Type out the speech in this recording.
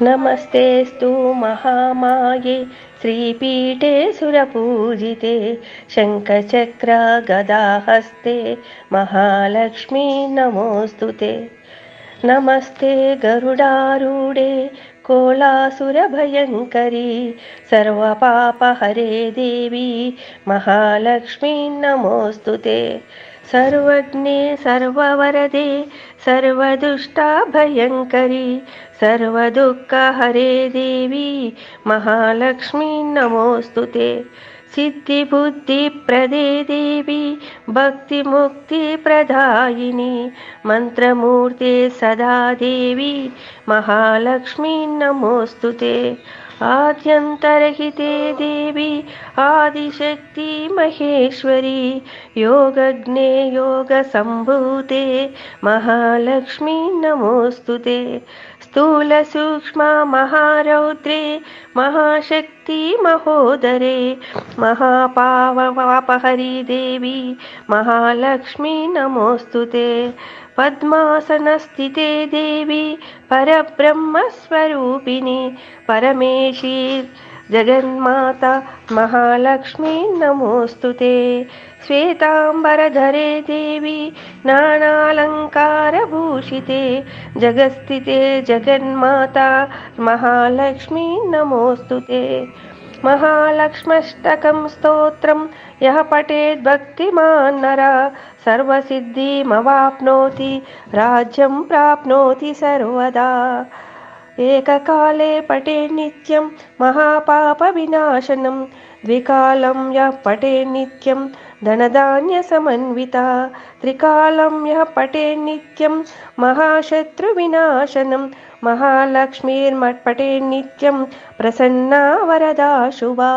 नमस्तेऽस्तु महामाये श्रीपीठे सुरपूजिते शङ्खचक्रगदाहस्ते महालक्ष्मी नमोऽस्तु ते। नमस्ते गरुडारूढे कोलासुरभयङ्करी सर्वपापहरे देवी महालक्ष्मी नमोऽस्तु ते। सर्वज्ञे सर्ववरदे सर्वदुष्टाभयङ्करी सर्वदुःखहरे देवी महालक्ष्मी नमोऽस्तु ते। सिद्धिबुद्धिप्रदे देवी भक्तिमुक्तिप्रदायिनी मंत्रमूर्ते सदा देवी महालक्ष्मी नमोऽस्तु ते। आद्यन्तरहिते देवी आदिशक्ति महेश्वरी योगज्ञे योगसम्भूते महालक्ष्मी नमोऽस्तु ते। स्थूलसूक्ष्म महारौद्रे महाशक्ति महोदरे महापावपापहरी देवी महालक्ष्मी नमोऽस्तु ते। पद्मासनस्थिते देवी परब्रह्मस्वरूपिणी परमेशी जगन्माता महालक्ष्मी नमोऽस्तु ते। श्वेतांबरधरे देवी नानालंकारभूषिते जगत्स्थिते जगन्माता महालक्ष्मी नमोऽस्तु ते। महालक्ष्म्यष्टकं स्तोत्रं यः पठेत् भक्तिमान् नरः सर्वसिद्धिमवाप्नोति राज्यं प्राप्नोति सर्वदा। एककाले पठेत् नित्यं महापापविनाशनं द्विकालं यः पठेत् नित्यं धनधान्यसमन्विता त्रिकालं यः पठेत् नित्यं महाशत्रुविनाशनं महालक्ष्मीर्मठ् पठेत् नित्यं प्रसन्ना वरदा शुभा।